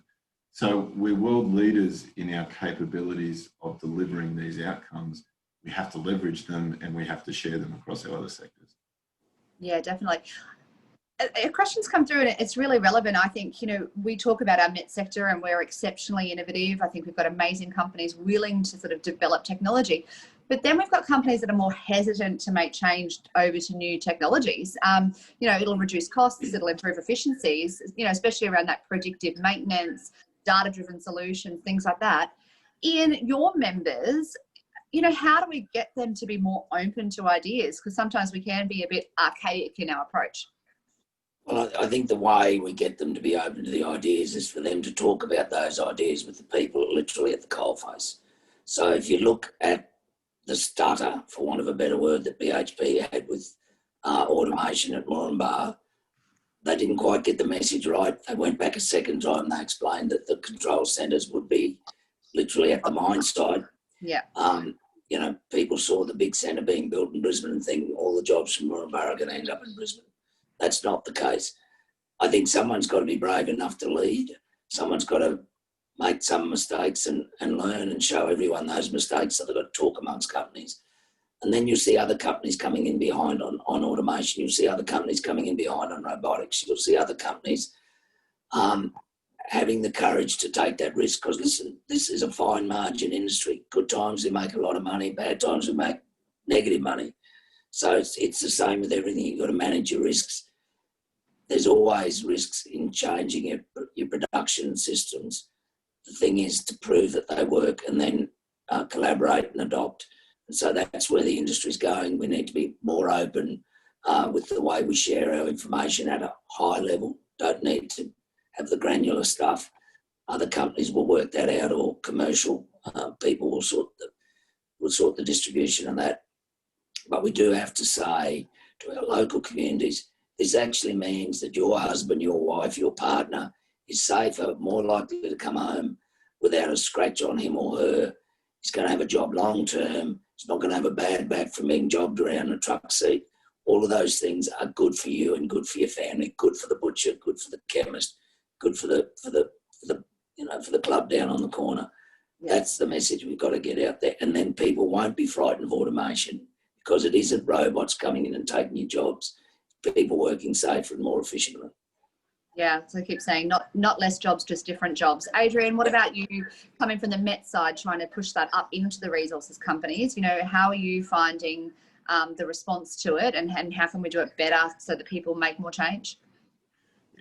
So we're world leaders in our capabilities of delivering these outcomes. We have to leverage them and we have to share them across our other sectors. Yeah, definitely. Questions come through and it's really relevant. I think, you know, we talk about our met sector and we're exceptionally innovative. I think we've got amazing companies willing to sort of develop technology. But then we've got companies that are more hesitant to make change over to new technologies. You know, it'll reduce costs, it'll improve efficiencies, you know, especially around that predictive maintenance, data-driven solutions, things like that. In your members, you know, how do we get them to be more open to ideas? Because sometimes we can be a bit archaic in our approach. Well, I think the way we get them to be open to the ideas is for them to talk about those ideas with the people literally at the coalface. So if you look at the stutter, for want of a better word, that BHP had with automation at Moranbah, they didn't quite get the message right. They went back a second time. They explained that the control centres would be literally at the mine site. Yeah. You know, people saw the big centre being built in Brisbane and think all the jobs from Moranbah are going to end up in Brisbane. That's not the case. I think someone's got to be brave enough to lead. Someone's got to make some mistakes and learn and show everyone those mistakes, so they've got to talk amongst companies. And then you'll see other companies coming in behind on automation. You'll see other companies coming in behind on robotics. You'll see other companies having the courage to take that risk, because listen, this is a fine margin industry. Good times we make a lot of money, bad times we make negative money. So it's the same with everything. You've got to manage your risks. There's always risks in changing your production systems. The thing is to prove that they work and then collaborate and adopt. And so that's where the industry's going. We need to be more open with the way we share our information at a high level. Don't need to have the granular stuff. Other companies will work that out, or commercial people will sort the distribution of that. But we do have to say to our local communities, this actually means that your husband, your wife, your partner is safer, more likely to come home without a scratch on him or her. He's going to have a job long term. He's not going to have a bad back from being jobbed around a truck seat. All of those things are good for you and good for your family, good for the butcher, good for the chemist, good for the club down on the corner. That's the message we've got to get out there. And then people won't be frightened of automation, because it isn't robots coming in and taking your jobs. People working safer and more efficiently. Yeah, so I keep saying not less jobs, just different jobs. Adrian, what about you coming from the Met side, trying to push that up into the resources companies? You know, how are you finding the response to it, and how can we do it better so that people make more change?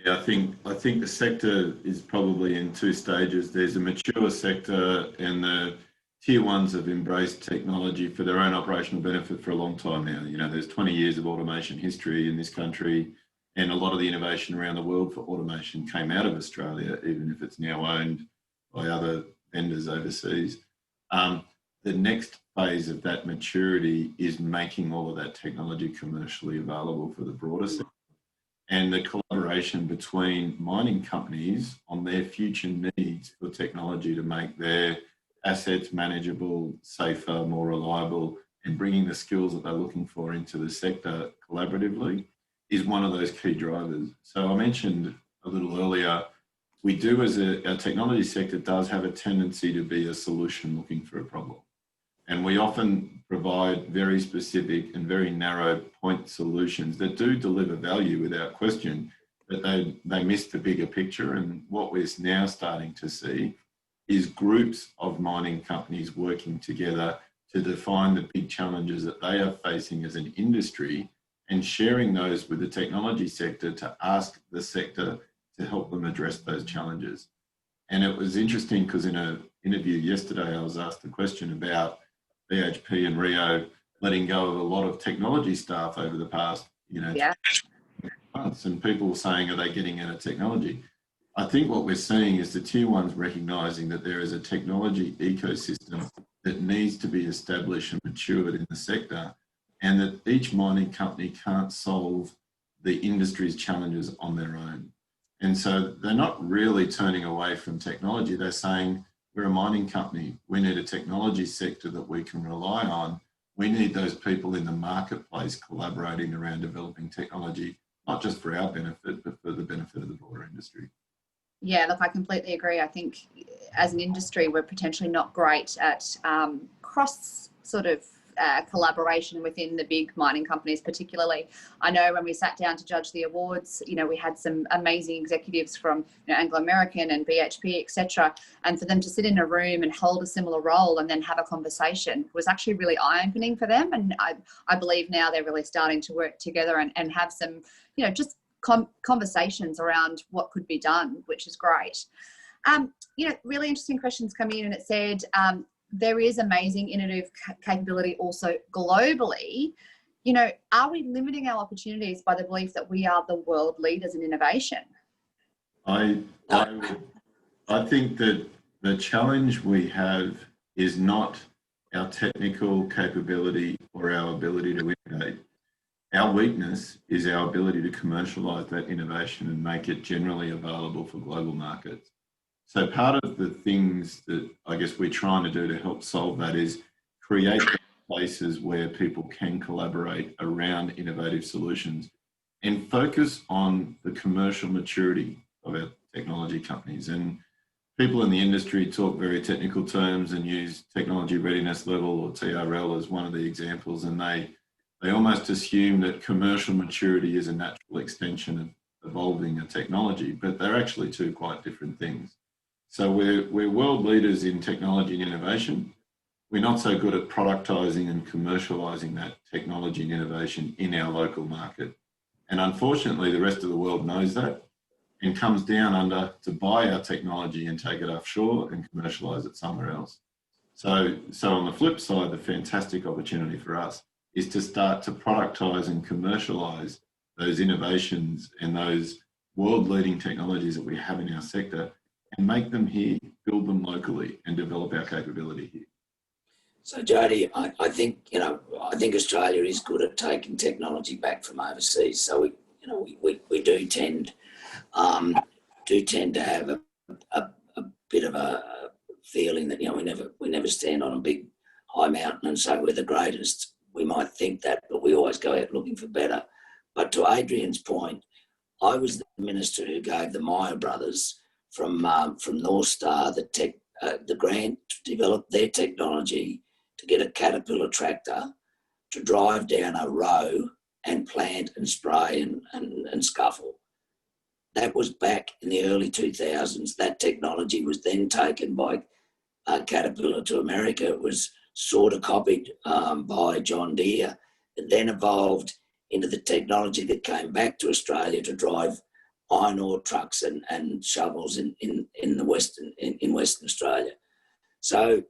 Yeah, I think the sector is probably in two stages. There's a mature sector, and the tier ones have embraced technology for their own operational benefit for a long time now. You know, there's 20 years of automation history in this country, and a lot of the innovation around the world for automation came out of Australia, even if it's now owned by other vendors overseas. The next phase of that maturity is making all of that technology commercially available for the broader sector, and the collaboration between mining companies on their future needs for technology to make their assets manageable, safer, more reliable, and bringing the skills that they're looking for into the sector collaboratively is one of those key drivers. So I mentioned a little earlier we do our technology sector does have a tendency to be a solution looking for a problem. And we often provide very specific and very narrow point solutions that do deliver value without question, but they miss the bigger picture. And what we're now starting to see is groups of mining companies working together to define the big challenges that they are facing as an industry and sharing those with the technology sector to ask the sector to help them address those challenges. And it was interesting because in an interview yesterday, I was asked a question about BHP and Rio letting go of a lot of technology staff over the past, months, and people were saying, are they getting out of technology? I think what we're seeing is the tier ones recognising that there is a technology ecosystem that needs to be established and matured in the sector, and that each mining company can't solve the industry's challenges on their own. And so they're not really turning away from technology. They're saying, we're a mining company. We need a technology sector that we can rely on. We need those people in the marketplace collaborating around developing technology, not just for our benefit, but for the benefit of the broader industry. Yeah, look, I completely agree. I think as an industry, we're potentially not great at cross sort of collaboration within the big mining companies, particularly. I know when we sat down to judge the awards, we had some amazing executives from Anglo American and BHP, etc. And for them to sit in a room and hold a similar role and then have a conversation was actually really eye-opening for them. And I believe now they're really starting to work together and have some, just conversations around what could be done, which is great. Really interesting questions come in, and it said, there is amazing innovative capability also globally. Are we limiting our opportunities by the belief that we are the world leaders in innovation? I think that the challenge we have is not our technical capability or our ability to innovate. Our weakness is our ability to commercialise that innovation and make it generally available for global markets. So part of the things that I guess we're trying to do to help solve that is create places where people can collaborate around innovative solutions and focus on the commercial maturity of our technology companies. And people in the industry talk very technical terms and use technology readiness level or TRL as one of the examples, and they almost assume that commercial maturity is a natural extension of evolving a technology, but they're actually two quite different things. So we're world leaders in technology and innovation. We're not so good at productizing and commercializing that technology and innovation in our local market. And unfortunately, the rest of the world knows that and comes down under to buy our technology and take it offshore and commercialize it somewhere else. So on the flip side, the fantastic opportunity for us is to start to productize and commercialize those innovations and those world-leading technologies that we have in our sector and make them here, build them locally, and develop our capability here. So Jodie, I think Australia is good at taking technology back from overseas. So we do tend to have a bit of a feeling that we never stand on a big high mountain and say we're the greatest. We might think that, but we always go out looking for better. But to Adrian's point, I was the minister who gave the Meyer brothers from North Star the grant to develop their technology to get a Caterpillar tractor to drive down a row and plant and spray and scuffle. That was back in the early 2000s. That technology was then taken by Caterpillar to America. It was sort of copied by John Deere. It then evolved into the technology that came back to Australia to drive iron ore trucks and shovels in Western Australia. So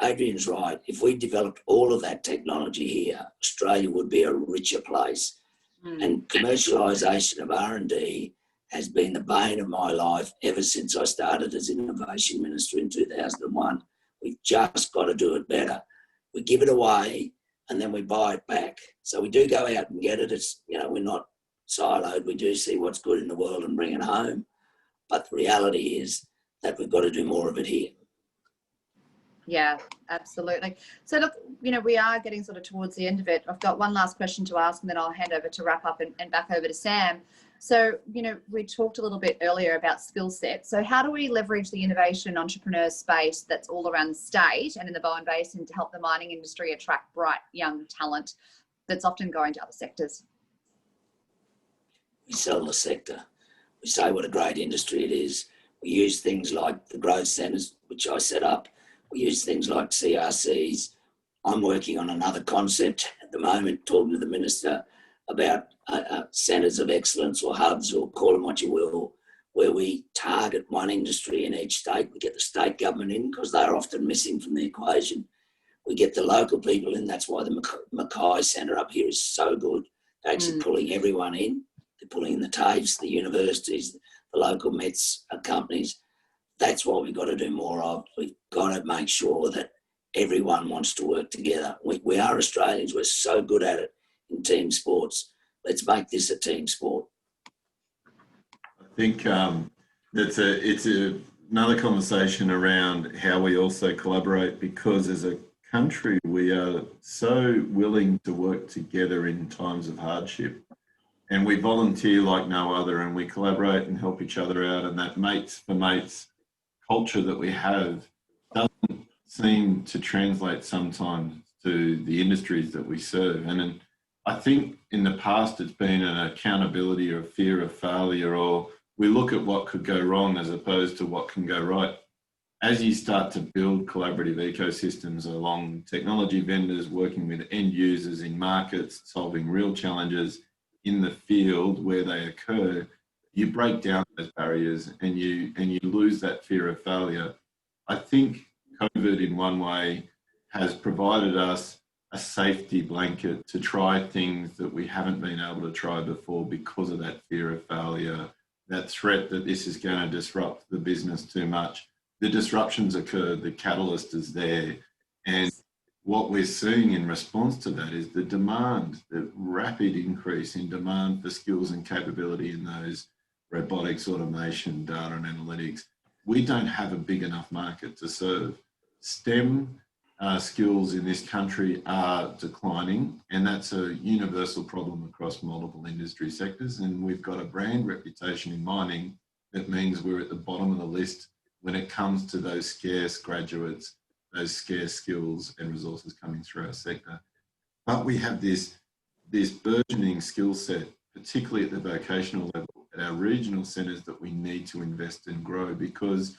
Adrian's right. If we developed all of that technology here, Australia would be a richer place. And commercialisation of R&D has been the bane of my life ever since I started as Innovation Minister in 2001. We've just got to do it better. We give it away and then we buy it back. So we do go out and get it. It's, we're not siloed. We do see what's good in the world and bring it home. But the reality is that we've got to do more of it here. Yeah, absolutely. So look, you know, we are getting sort of towards the end of it. I've got one last question to ask and then I'll hand over to wrap up and back over to Sam. So, you know, we talked a little bit earlier about skill sets. So how do we leverage the innovation entrepreneur space that's all around the state and in the Bowen Basin to help the mining industry attract bright young talent that's often going to other sectors? We sell the sector. We say what a great industry it is. We use things like the growth centres, which I set up. We use things like CRCs. I'm working on another concept at the moment, talking to the Minister about centres of excellence or hubs, or call them what you will, where we target one industry in each state. We get the state government in because they're often missing from the equation. We get the local people in. That's why the Mackay Centre up here is so good. They're actually pulling everyone in. They're pulling in the TAFEs, the universities, the local Mets companies. That's what we've got to do more of. We've got to make sure that everyone wants to work together. We are Australians. We're so good at it in team sports. Let's make this a team sport. I think it's another conversation around how we also collaborate, because as a country we are so willing to work together in times of hardship. And we volunteer like no other, and we collaborate and help each other out. And that mates for mates culture that we have doesn't seem to translate sometimes to the industries that we serve. And I think in the past it's been an accountability or a fear of failure, or we look at what could go wrong as opposed to what can go right. As you start to build collaborative ecosystems along technology vendors, working with end users in markets, solving real challenges in the field where they occur, you break down those barriers and you lose that fear of failure. I think COVID in one way has provided us a safety blanket to try things that we haven't been able to try before because of that fear of failure, that threat that this is going to disrupt the business too much. The disruptions occurred, the catalyst is there, and what we're seeing in response to that is the demand, the rapid increase in demand for skills and capability in those robotics, automation, data and analytics. We don't have a big enough market to serve. STEM skills in this country are declining, and that's a universal problem across multiple industry sectors. And we've got a brand reputation in mining that means we're at the bottom of the list when it comes to those scarce graduates, those scarce skills and resources coming through our sector. But we have this burgeoning skill set, particularly at the vocational level, at our regional centres, that we need to invest and grow, because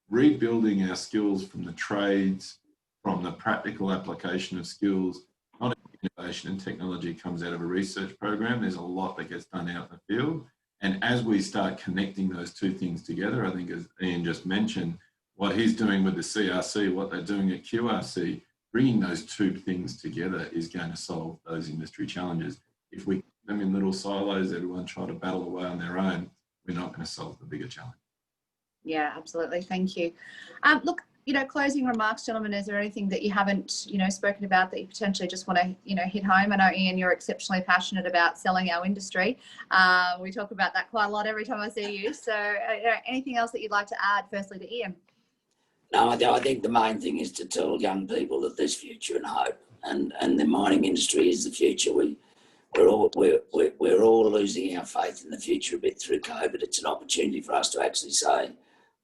rebuilding our skills from the trades, from the practical application of skills, not innovation and technology comes out of a research program. There's a lot that gets done out in the field. And as we start connecting those two things together, I think as Ian just mentioned, what he's doing with the CRC, what they're doing at QRC, bringing those two things together is going to solve those industry challenges. If we keep them in little silos, everyone try to battle away on their own, we're not going to solve the bigger challenge. Yeah, absolutely. Thank you. Look, you know, closing remarks, gentlemen, is there anything that you haven't, you know, spoken about that you potentially just want to, you know, hit home? I know, Ian, you're exceptionally passionate about selling our industry. We talk about that quite a lot every time I see you. So anything else that you'd like to add, firstly to Ian? No, I think the main thing is to tell young people that there's future and hope, and the mining industry is the future. We're all losing our faith in the future a bit through COVID. It's an opportunity for us to actually say,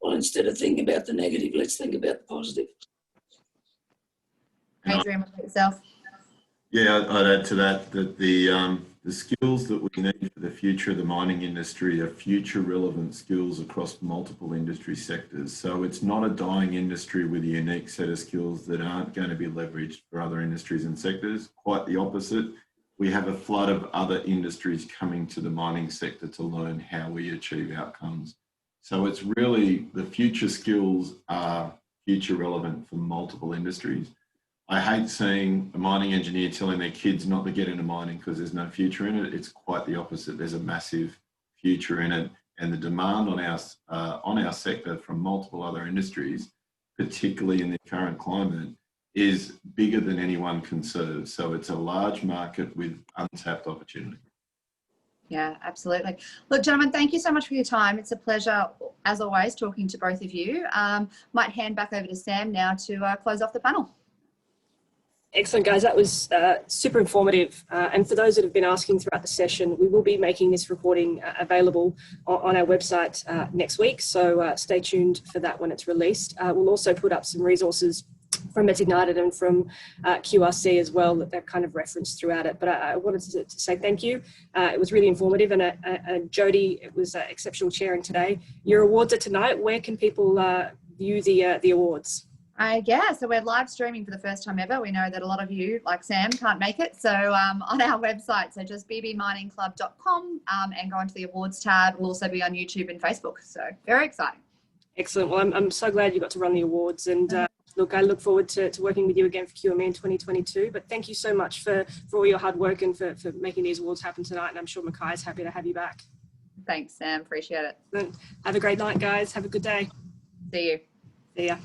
well, instead of thinking about the negative, let's think about the positive. Adrian, what about yourself? Yeah, I'd add to that the skills that we need for the future of the mining industry are future relevant skills across multiple industry sectors. So it's not a dying industry with a unique set of skills that aren't going to be leveraged for other industries and sectors. Quite the opposite. We have a flood of other industries coming to the mining sector to learn how we achieve outcomes. So it's really, the future skills are future relevant for multiple industries. I hate seeing a mining engineer telling their kids not to get into mining because there's no future in it. It's quite the opposite. There's a massive future in it, and the demand on our sector from multiple other industries, particularly in the current climate, is bigger than anyone can serve. So it's a large market with untapped opportunity. Yeah, absolutely. Look, gentlemen, thank you so much for your time. It's a pleasure, as always, talking to both of you. Might hand back over to Sam now to close off the panel. Excellent, guys. That was super informative. And for those that have been asking throughout the session, we will be making this recording available on our website next week. So stay tuned for that when it's released. We'll also put up some resources from It's Ignited and from QRC as well that they're kind of referenced throughout it. But I wanted to say thank you. It was really informative. And Jodie, it was exceptional chairing today. Your awards are tonight. Where can people view the awards? Yeah, so we're live streaming for the first time ever. We know that a lot of you, like Sam, can't make it. So on our website, so just bbminingclub.com and go into the awards tab. We'll also be on YouTube and Facebook. So very exciting. Excellent. Well, I'm so glad you got to run the awards. And look, I look forward to working with you again for QME in 2022. But thank you so much for all your hard work and for making these awards happen tonight. And I'm sure Mackay's happy to have you back. Thanks, Sam. Appreciate it. Have a great night, guys. Have a good day. See you. See ya.